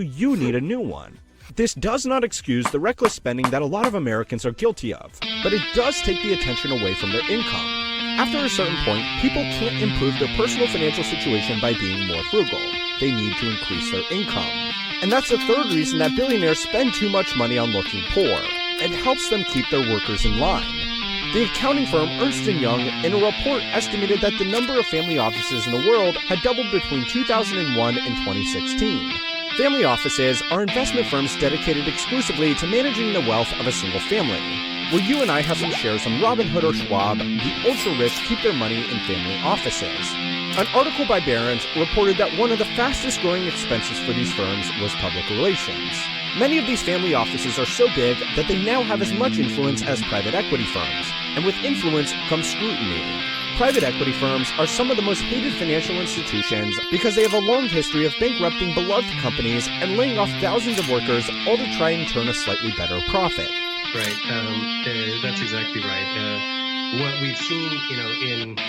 you need a new one? This does not excuse the reckless spending that a lot of Americans are guilty of, but it does take the attention away from their income. After a certain point, people can't improve their personal financial situation by being more frugal. They need to increase their income. And that's the third reason that billionaires spend too much money on looking poor. It helps them keep their workers in line. The accounting firm Ernst & Young, in a report, estimated that the number of family offices in the world had doubled between 2001 and 2016. Family offices are investment firms dedicated exclusively to managing the wealth of a single family. Where you and I have some shares on Robinhood or Schwab, the ultra-rich keep their money in family offices. An article by Barron's reported that one of the fastest growing expenses for these firms was public relations. Many of these family offices are so big that they now have as much influence as private equity firms, and with influence comes scrutiny. Private equity firms are some of the most hated financial institutions because they have a long history of bankrupting beloved companies and laying off thousands of workers, all to try and turn a slightly better profit. Right, that's exactly right. What we've seen, in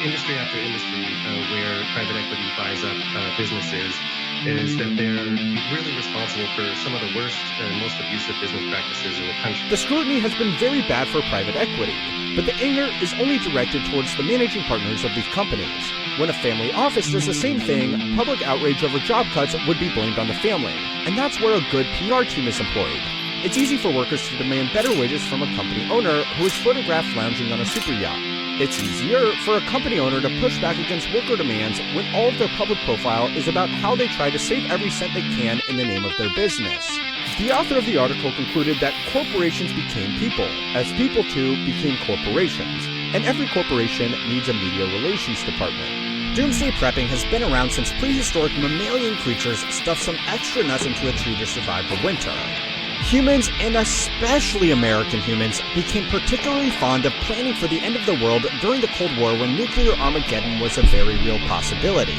industry after industry where private equity buys up businesses is that they're really responsible for some of the worst and most abusive business practices in the country. The scrutiny has been very bad for private equity, but the anger is only directed towards the managing partners of these companies. When a family office does the same thing, public outrage over job cuts would be blamed on the family, and that's where a good PR team is employed. It's easy for workers to demand better wages from a company owner who is photographed lounging on a super yacht. It's easier for a company owner to push back against worker demands when all of their public profile is about how they try to save every cent they can in the name of their business. The author of the article concluded that corporations became people, as people too became corporations, and every corporation needs a media relations department. Doomsday prepping has been around since prehistoric mammalian creatures stuffed some extra nuts into a tree to survive the winter. Humans, and especially American humans, became particularly fond of planning for the end of the world during the Cold War when nuclear Armageddon was a very real possibility.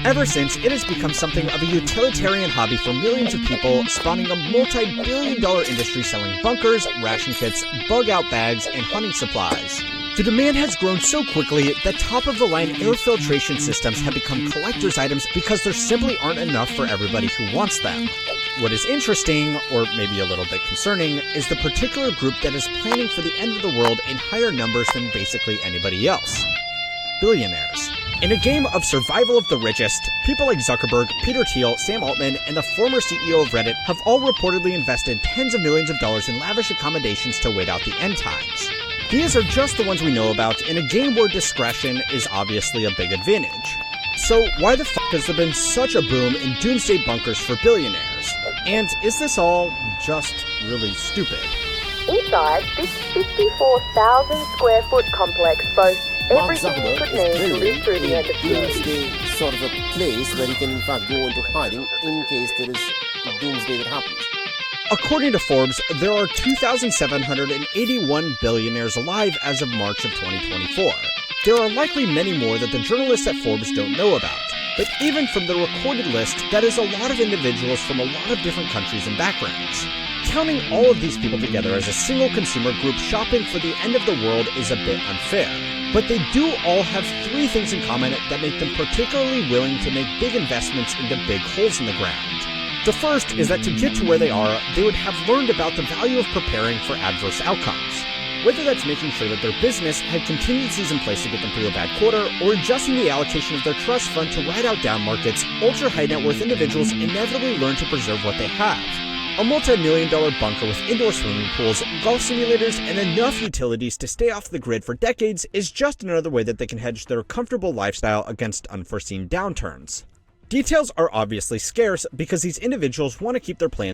Ever since, it has become something of a utilitarian hobby for millions of people, spawning a multi-billion-dollar industry selling bunkers, ration kits, bug-out bags, and hunting supplies. The demand has grown so quickly that top-of-the-line air filtration systems have become collector's items because there simply aren't enough for everybody who wants them. What is interesting, or maybe a little bit concerning, is the particular group that is planning for the end of the world in higher numbers than basically anybody else. Billionaires. In a game of survival of the richest, people like Zuckerberg, Peter Thiel, Sam Altman, and the former CEO of Reddit have all reportedly invested tens of millions of dollars in lavish accommodations to wait out the end times. These are just the ones we know about in a game where discretion is obviously a big advantage. So why the fuck has there been such a boom in doomsday bunkers for billionaires? And is this all just really stupid? Inside this 54,000 square foot complex boasts everything you could need to live through the end of doomsday sort of a place where you can in fact go into hiding in case there is a doomsday that happens. According to Forbes, there are 2,781 billionaires alive as of March of 2024. There are likely many more that the journalists at Forbes don't know about. But even from the recorded list, that is a lot of individuals from a lot of different countries and backgrounds. Counting all of these people together as a single consumer group shopping for the end of the world is a bit unfair. But they do all have three things in common that make them particularly willing to make big investments into big holes in the ground. The first is that to get to where they are, they would have learned about the value of preparing for adverse outcomes. Whether that's making sure that their business had contingencies in place to get them through a bad quarter, or adjusting the allocation of their trust fund to ride out down markets, ultra-high net worth individuals inevitably learn to preserve what they have. A multi-million-dollar bunker with indoor swimming pools, golf simulators, and enough utilities to stay off the grid for decades is just another way that they can hedge their comfortable lifestyle against unforeseen downturns. Details are obviously scarce because these individuals want to keep their plans